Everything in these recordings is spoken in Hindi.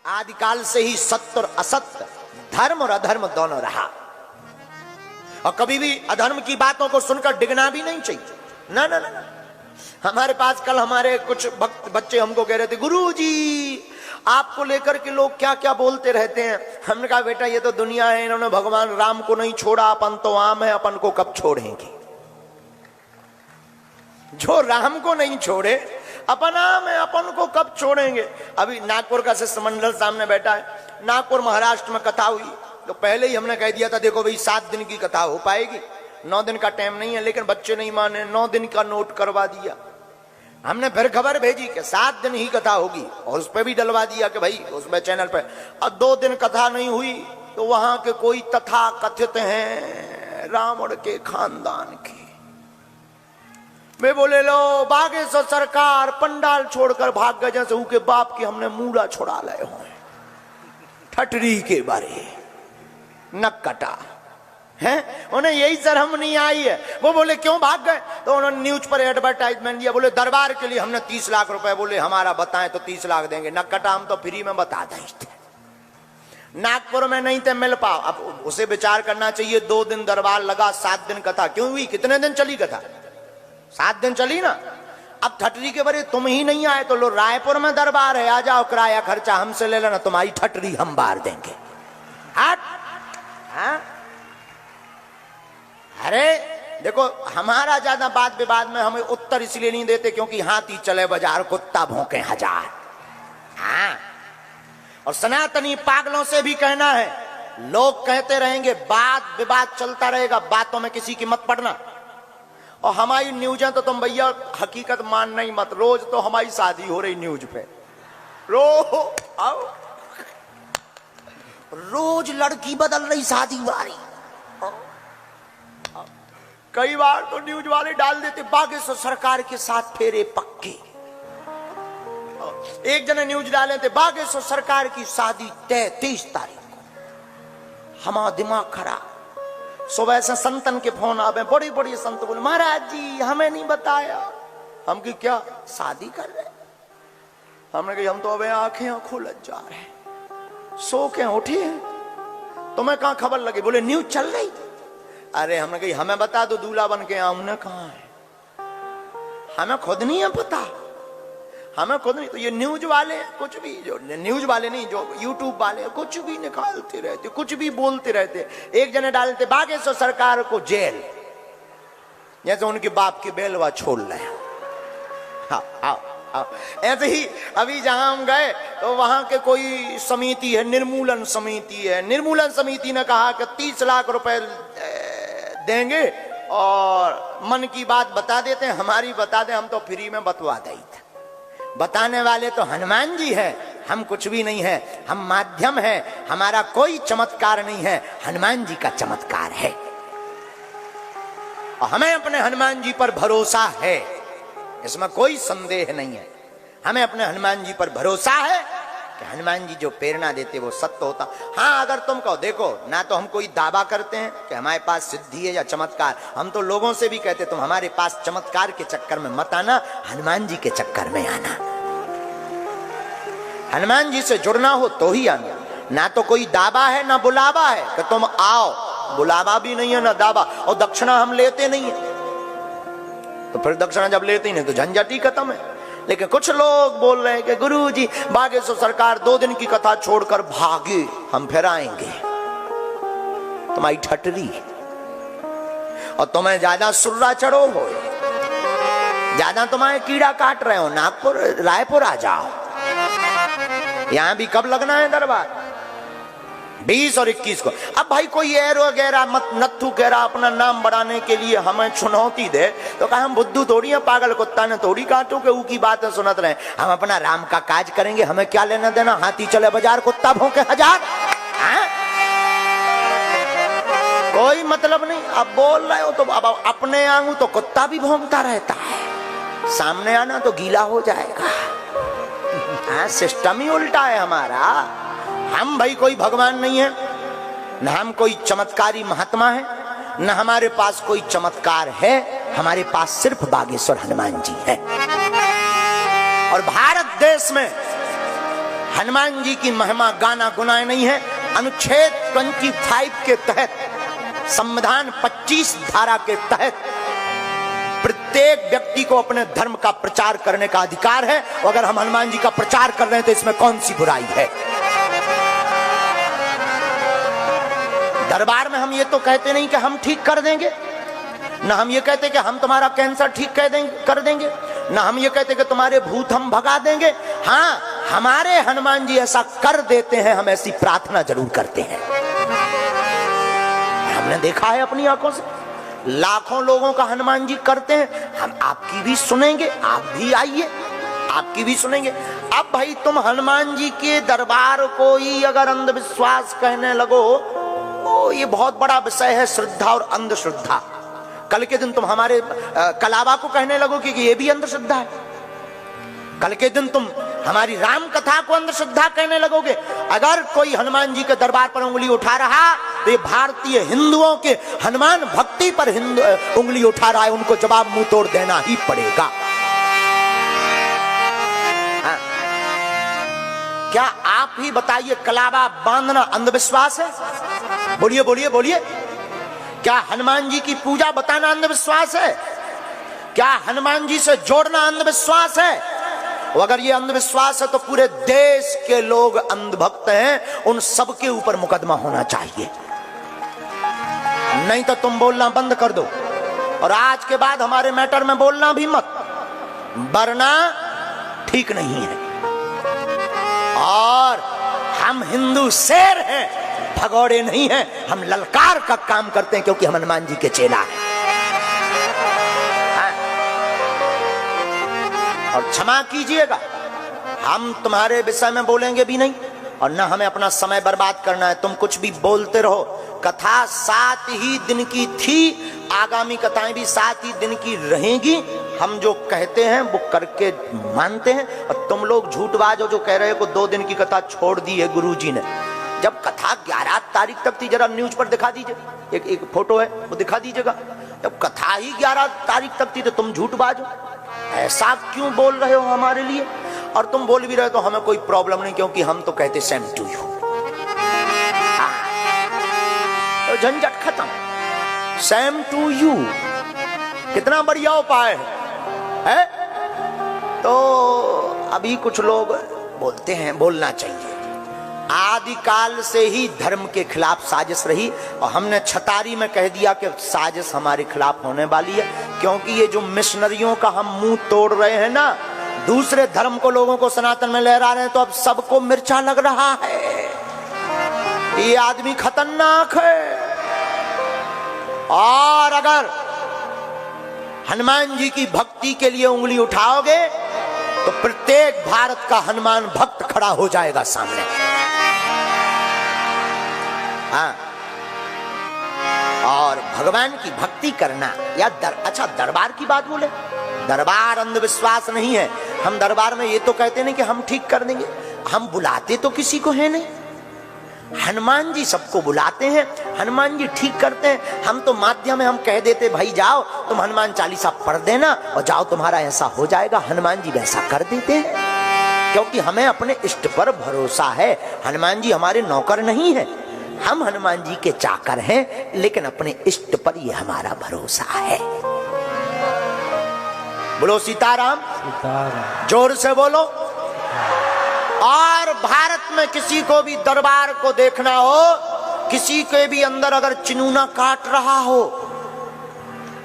आदिकाल से ही सत्य और असत्य, धर्म और अधर्म दोनों रहा, और कभी भी अधर्म की बातों को सुनकर डिगना भी नहीं चाहिए। ना ना ना। हमारे पास कल हमारे कुछ बच्चे हमको कह रहे थे, गुरुजी आपको लेकर के लोग क्या क्या बोलते रहते हैं। हमने कहा बेटा ये तो दुनिया है, इन्होंने भगवान राम को नहीं छोड़ा, अपन तो आम है, अपन को कब छोड़ेंगे। जो राम को नहीं छोड़े अपन आम है, अपन को कब छोड़ेंगे। अभी नागपुर का शिष्टमंडल सामने बैठा है, नागपुर महाराष्ट्र में कथा हुई, तो पहले ही हमने कह दिया था देखो भाई 7 दिन की कथा हो पाएगी, 9 दिन का टाइम नहीं है, लेकिन बच्चे नहीं माने, 9 दिन का नोट करवा दिया। हमने फिर खबर भेजी कि 7 दिन ही कथा होगी, और उस पर भी डलवा दिया कि भाई उसमें चैनल पे। अब 2 दिन कथा नहीं हुई तो वहां के कोई तथा कथित हैं रावण के खानदान के, वे बोले लो बागेश्वर सरकार पंडाल छोड़कर भाग गए जैसे उनके बाप की हमने मूड़ा छुड़ा लाए हो। ठटरी के बारे नक कटा है, उन्हें यही शर्म नहीं आई है। वो बोले क्यों भाग गए, तो उन्होंने न्यूज पर एडवर्टाइजमेंट दिया, बोले दरबार के लिए हमने 30 लाख रुपए, बोले हमारा बताएं तो 30 लाख देंगे। नक कटा, हम तो फ्री में बता दें। नागपुर में नहीं थे मिल पाओ, अब उसे विचार करना चाहिए। 2 दिन दरबार लगा, 7 दिन कथा क्यों हुई, कितने दिन चली कथा, 7 दिन चली ना। अब ठटरी के बारे तुम ही नहीं आए तो लो रायपुर में दरबार है, आ जाओ, किराया खर्चा हमसे ले लेना, तुम्हारी ठटरी हम बार देंगे। हट। हाँ? अरे देखो हमारा ज्यादा बात विवाद में हमें उत्तर इसलिए नहीं देते क्योंकि हाथी चले बाजार कुत्ता भौंके हजार। हाँ, और सनातनी पागलों से भी कहना है, लोग कहते रहेंगे, बात विवाद चलता रहेगा, बातों में किसी की मत पड़ना। और हमारी न्यूज़ें तो तुम भैया हकीकत मानना ही मत, रोज तो हमारी शादी हो रही न्यूज पे, रोज लड़की बदल रही शादी वाली। कई बार तो न्यूज वाले डाल देते बागेश्वर सरकार के साथ फेरे पक्के। एक जने न्यूज डाले थे बागेश्वर सरकार की शादी 23 तारीख को। हमारा दिमाग खराब, सुबह से संतन के फोन आवे, बड़ी बड़ी संत बोले महाराज जी हमें नहीं बताया। हम की क्या शादी कर रहे, हमने कहा हम तो अबे आंखें खोल जा रहे, सो के उठे हैं, तुम्हें कहां खबर लगी, बोले न्यूज चल रही। अरे हमने कही हमें बता दो दूल्हा बन के आऊं, कहां है, हमें खुद नहीं है पता, हमें खुद नहीं। तो ये न्यूज वाले कुछ भी, जो न्यूज वाले नहीं, जो यूट्यूब वाले कुछ भी निकालते रहते, कुछ भी बोलते रहते। एक जने डालते बागेश्वर सरकार को जेल, जैसे उनके बाप की बेलवा छोड़ रहे हैं। ऐसे ही अभी जहां हम गए तो वहां के कोई समिति है, निर्मूलन समिति है, निर्मूलन समिति ने कहा कि 30 लाख रुपए देंगे और मन की बात बता देते हैं, हमारी बता दें, हम तो फ्री में बतवा देते। बताने वाले तो हनुमान जी है, हम कुछ भी नहीं है, हम माध्यम है, हमारा कोई चमत्कार नहीं है, हनुमान जी का चमत्कार है। और हमें अपने हनुमान जी पर भरोसा है, इसमें कोई संदेह नहीं है। हमें अपने हनुमान जी पर भरोसा है कि हनुमान जी जो प्रेरणा देते वो सत्य होता। हाँ, अगर तुम कहो, देखो ना तो हम कोई दावा करते हैं कि हमारे पास सिद्धि है या चमत्कार, हम तो लोगों से भी कहते तुम हमारे पास चमत्कार के चक्कर में मत आना, हनुमान जी के चक्कर में आना। हनुमान जी से जुड़ना हो तो ही आना, ना तो कोई दावा है ना बुलावा है कि तुम आओ, बुलावा भी नहीं है ना दावा। और दक्षिणा हम लेते नहीं है, तो फिर दक्षिणा जब लेते ही नहीं तो झंझट ही खत्म है। लेकिन कुछ लोग बोल रहे हैं कि गुरुजी बागेश्वर सरकार 2 दिन की कथा छोड़कर भागे, हम फिर आएंगे। तुम्हारी ठटरी, और तुम्हें ज्यादा सुर्रा चढ़ो हो, ज्यादा तुम्हारे कीड़ा काट रहे हो, नागपुर रायपुर आ जाओ, यहां भी कब लगना है दरबार, 20 और 21 को। अब भाई कोई एर वगैरह मत नत्थु कह रहा अपना नाम बढ़ाने के लिए हमें चुनौती दे, तो कहा हम बुद्धू थोड़ी है, पागल कुत्ता ने थोड़ी काटू के ऊकी बातें सुनत रहे। हम अपना राम का काज करेंगे, हमें क्या लेना देना, हाथी चले बाजार कुत्ता भौंके हजार। कोई मतलब नहीं। अब बोल रहे हो तो अब अपने आंगू तो कुत्ता भी भौंकता रहता है, सामने आना तो गीला हो जाएगा। सिस्टम ही उल्टा है हमारा। हम भाई कोई भगवान नहीं है, न हम कोई चमत्कारी महात्मा है, न हमारे पास कोई चमत्कार है, हमारे पास सिर्फ बागेश्वर हनुमान जी है। और भारत देश में हनुमान जी की महिमा गाना गुनाए नहीं है। अनुच्छेद 25 के तहत, संविधान 25 धारा के तहत प्रत्येक व्यक्ति को अपने धर्म का प्रचार करने का अधिकार है। अगर हम हनुमान जी का प्रचार कर रहे हैं तो इसमें कौन सी बुराई है? दरबार में हम ये तो कहते नहीं कि हम ठीक कर देंगे, ना हम ये कहते कि हम तुम्हारा कैंसर ठीक कर देंगे, ना हम ये कहते कि तुम्हारे भूत हम भगा देंगे। हाँ, हमारे हनुमान जी ऐसा कर देते हैं, हम ऐसी प्रार्थना जरूर करते हैं। हमने देखा है अपनी आंखों से, लाखों लोगों का हनुमान जी करते हैं। हम आपकी भी सुनेंगे, आप भी आइए, आपकी भी सुनेंगे। अब भाई तुम हनुमान जी के दरबार को ही अगर अंधविश्वास कहने लगो, तो ये बहुत बड़ा विषय है, श्रद्धा और अंधश्रद्धा। कल के दिन तुम हमारे कलावा को कहने लगोगे कि ये भी अंधश्रद्धा है। कल के दिन तुम हमारी राम कथा को अंधश्रद्धा कहने लगोगे। अगर कोई हनुमान जी के दरबार पर उंगली उठा रहा तो ये भारतीय हिंदुओं के हनुमान भक्ति पर उंगली उठा रहा है, उनको जवाब मुंह तोड़ देना ही पड़ेगा। हाँ। क्या आप ही बताइए, कलावा बांधना अंधविश्वास है? बोलिए बोलिए बोलिए। क्या हनुमान जी की पूजा बताना अंधविश्वास है? क्या हनुमान जी से जोड़ना अंधविश्वास है? अगर ये अंधविश्वास है तो पूरे देश के लोग अंधभक्त हैं, उन सबके ऊपर मुकदमा होना चाहिए। नहीं तो तुम बोलना बंद कर दो, और आज के बाद हमारे मैटर में बोलना भी मत, वरना ठीक नहीं है। और हम हिंदू शेर हैं, भगौड़े नहीं हैं। हम ललकार का काम करते हैं क्योंकि हम हनुमान जी के चेला हैं। और क्षमा कीजिएगा, हम तुम्हारे विषय में बोलेंगे भी नहीं, और ना हमें अपना समय बर्बाद करना है। तुम कुछ भी बोलते रहो। कथा 7 ही दिन की थी, आगामी कथाएं भी 7 ही दिन की रहेंगी। हम जो कहते हैं वो करके मानते हैं। और तुम लोग झूठबाज हो जो कह रहे हो कि 2 दिन की कथा छोड़ दी है गुरुजी ने। जब कथा 11 तारीख तक थी, जरा न्यूज पर दिखा दीजिए, एक फोटो है वो दिखा दीजिएगा। जब कथा ही 11 तारीख तक थी तो तुम झूठबाज हो। ऐसा क्यों बोल रहे हो हमारे लिए? और तुम बोल भी रहे तो हमें कोई प्रॉब्लम नहीं, क्योंकि हम तो कहते सेम टू यू। तो झंझट खत्म, सेम टू यू। कितना बढ़िया उपाय है? तो अभी कुछ लोग बोलते हैं बोलना चाहिए। आदिकाल से ही धर्म के खिलाफ साजिश रही, और हमने छतारी में कह दिया कि साजिश हमारे खिलाफ होने वाली है। क्योंकि ये जो मिशनरियों का हम मुंह तोड़ रहे हैं ना, दूसरे धर्म को लोगों को सनातन में लहरा रहे हैं, तो अब सबको मिर्चा लग रहा है। ये आदमी खतरनाक है। और अगर हनुमान जी की भक्ति के लिए उंगली उठाओगे तो प्रत्येक भारत का हनुमान भक्त खड़ा हो जाएगा सामने। हाँ। और भगवान की भक्ति करना या अच्छा दरबार की बात बोले, दरबार अंधविश्वास नहीं है। हम दरबार में ये तो कहते नहीं कि हम ठीक कर देंगे, हम बुलाते तो किसी को है नहीं। हनुमान जी सबको बुलाते हैं, हनुमान जी ठीक करते हैं। हम तो माध्यम में हम कह देते भाई जाओ तुम हनुमान चालीसा पढ़ देना और जाओ तुम्हारा ऐसा हो जाएगा। हनुमान जी वैसा कर देते हैं क्योंकि हमें अपने इष्ट पर भरोसा है। हनुमान जी हमारे नौकर नहीं है, हम हनुमान जी के चाकर हैं, लेकिन अपने इष्ट पर ये हमारा भरोसा है। बोलो सीताराम, सीताराम। जोर से बोलो। और भारत में किसी को भी दरबार को देखना हो, किसी के भी अंदर अगर चिनूना काट रहा हो,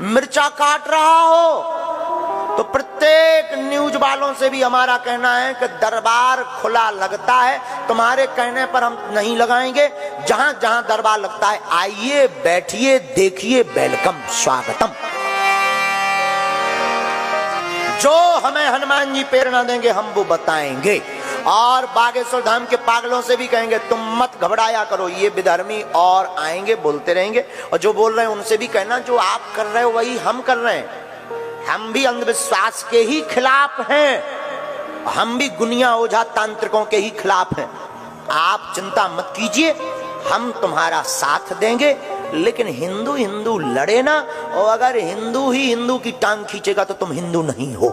मिर्चा काट रहा हो, तो प्रत्येक न्यूज वालों से भी हमारा कहना है कि दरबार खुला लगता है, तुम्हारे कहने पर हम नहीं लगाएंगे। जहां जहां दरबार लगता है आइए, बैठिए, देखिए, वेलकम, स्वागतम। जो हमें हनुमान जी प्रेरणा देंगे हम वो बताएंगे। और बागेश्वर धाम के पागलों से भी कहेंगे तुम मत घबराया करो, ये विधर्मी और आएंगे, बोलते रहेंगे। और जो बोल रहे हैं उनसे भी कहना जो आप कर रहे हो वही हम कर रहे हैं। हम भी अंधविश्वास के ही खिलाफ हैं, हम भी गुनिया ओझा तांत्रिकों के ही खिलाफ हैं। आप चिंता मत कीजिए, हम तुम्हारा साथ देंगे। लेकिन हिंदू हिंदू लड़े ना, और अगर हिंदू ही हिंदू की टांग खींचेगा तो तुम हिंदू नहीं हो।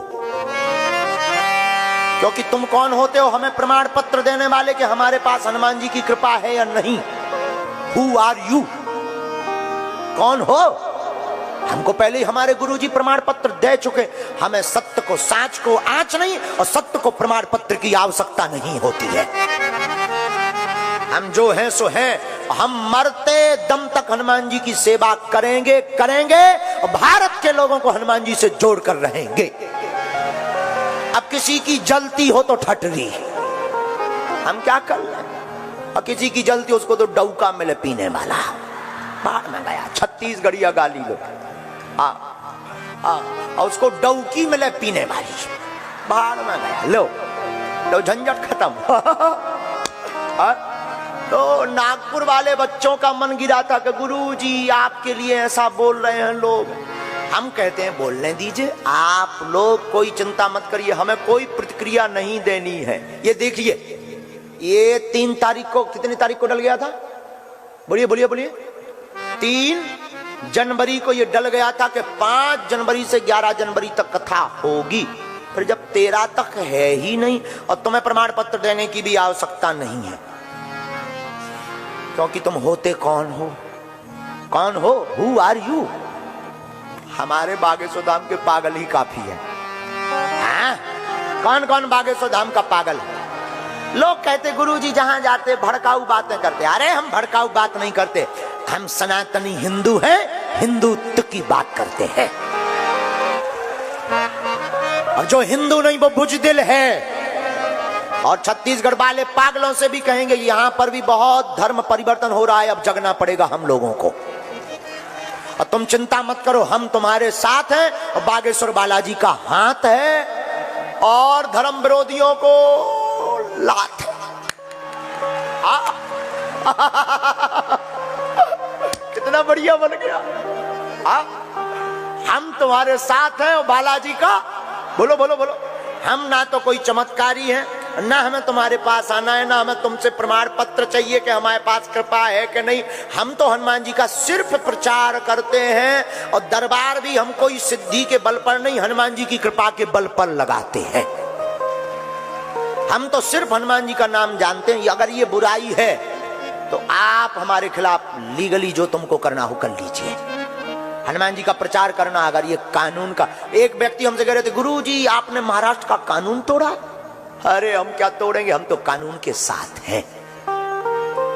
क्योंकि तुम कौन होते हो हमें प्रमाण पत्र देने वाले कि हमारे पास हनुमान जी की कृपा है या नहीं? Who are you? कौन हो? हमको पहले ही हमारे गुरुजी प्रमाण पत्र दे चुके। हमें सत्य को, साच को आंच नहीं और सत्य को प्रमाण पत्र की आवश्यकता नहीं होती है। हम जो हैं सो हैं। हम मरते दम तक हनुमान जी की सेवा करेंगे और भारत के लोगों को हनुमान जी से जोड़कर रहेंगे। अब किसी की जलती हो तो ठटरी, हम क्या कर लें? और किसी की जलती उसको तो डौका मिले पीने वाला। बाढ़ में गया छत्तीसगढ़िया गाली लो, और उसको डौकी मिले पीने वाली, बाढ़ में गया लो, तो झंझट खत्म। तो नागपुर वाले बच्चों का मन गिरा था कि गुरुजी आपके लिए ऐसा बोल रहे हैं लोग। हम कहते हैं बोलने दीजिए, आप लोग कोई चिंता मत करिए, हमें कोई प्रतिक्रिया नहीं देनी है। ये देखिए, ये 3 तारीख को, कितनी तारीख को डल गया था? बोलिए बोलिए बोलिए। 3 जनवरी को ये डल गया था कि 5 जनवरी से 11 जनवरी तक कथा होगी। फिर जब 13 तक है ही नहीं और तुम्हें प्रमाण पत्र देने की भी आवश्यकता नहीं है, क्योंकि तुम होते कौन हो? कौन हो? Who are you? हमारे बागेश्वर धाम के पागल ही काफी है। कौन कौन बागेश्वर धाम का पागल है? लोग कहते गुरुजी जहां जाते भड़काऊ बातें करते। अरे हम भड़काऊ बात नहीं करते, हम सनातनी हिंदू हैं, हिंदुत्व की बात करते हैं। और जो हिंदू नहीं वो बुजदिल है। और छत्तीसगढ़ वाले पागलों से भी कहेंगे यहां पर भी बहुत धर्म परिवर्तन हो रहा है, अब जगना पड़ेगा हम लोगों को। और तुम चिंता मत करो, हम तुम्हारे साथ हैं। और बागेश्वर बालाजी का हाथ है और धर्म विरोधियों को लात है। कितना बढ़िया बन गया। हम तुम्हारे साथ हैं और बालाजी का, बोलो बोलो बोलो। हम ना तो कोई चमत्कारी हैं, ना हमें तुम्हारे पास आना है, ना हमें तुमसे प्रमाण पत्र चाहिए कि हमारे पास कृपा है कि नहीं। हम तो हनुमान जी का सिर्फ प्रचार करते हैं और दरबार भी हम कोई सिद्धि के बल पर नहीं, हनुमान जी की कृपा के बल पर लगाते हैं। हम तो सिर्फ हनुमान जी का नाम जानते हैं। अगर ये बुराई है तो आप हमारे खिलाफ लीगली जो तुमको करना हो कर लीजिए। हनुमान जी का प्रचार करना, अगर ये कानून का, एक व्यक्ति हमसे कह रहे थे गुरुजी आपने महाराष्ट्र का कानून तोड़ा। अरे हम क्या तोड़ेंगे, हम तो कानून के साथ हैं।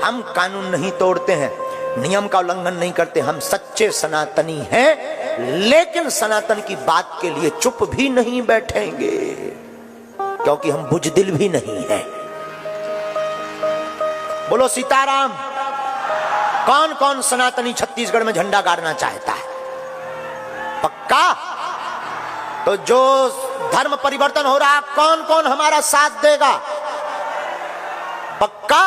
हम कानून नहीं तोड़ते हैं, नियम का उल्लंघन नहीं करते। हम सच्चे सनातनी हैं, लेकिन सनातन की बात के लिए चुप भी नहीं बैठेंगे, क्योंकि हम बुजदिल भी नहीं हैं। बोलो सीताराम। कौन कौन सनातनी छत्तीसगढ़ में झंडा गाड़ना चाहता है? पक्का? तो जो धर्म परिवर्तन हो रहा है, कौन कौन हमारा साथ देगा? पक्का?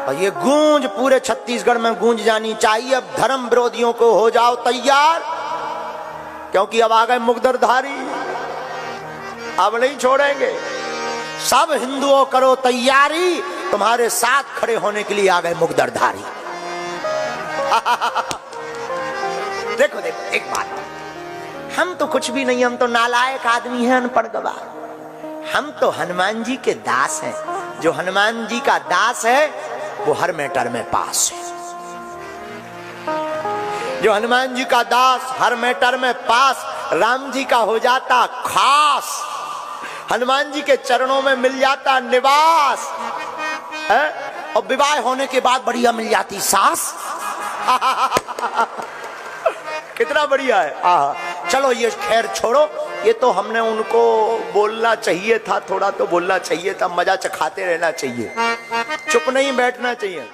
और ये गूंज पूरे छत्तीसगढ़ में गूंज जानी चाहिए। अब धर्म विरोधियों को हो जाओ तैयार, क्योंकि अब आ गए मुगदरधारी, अब नहीं छोड़ेंगे। सब हिंदुओं करो तैयारी, तुम्हारे साथ खड़े होने के लिए आ गए मुगदरधारी। देखो देखो एक बात, हम तो कुछ भी नहीं, हम तो नालायक आदमी हैं, अनपढ़ गवार। हम तो हनुमान जी के दास हैं। जो हनुमान जी का दास है वो हर मैटर में पास है। जो हनुमान जी का दास हर मैटर में पास, राम जी का हो जाता खास, हनुमान जी के चरणों में मिल जाता निवास है? और विवाह होने के बाद बढ़िया मिल जाती सास। कितना बढ़िया है। चलो ये खैर छोड़ो, ये तो हमने उनको बोलना चाहिए था, थोड़ा तो बोलना चाहिए था, मजा चखाते रहना चाहिए, चुप नहीं बैठना चाहिए।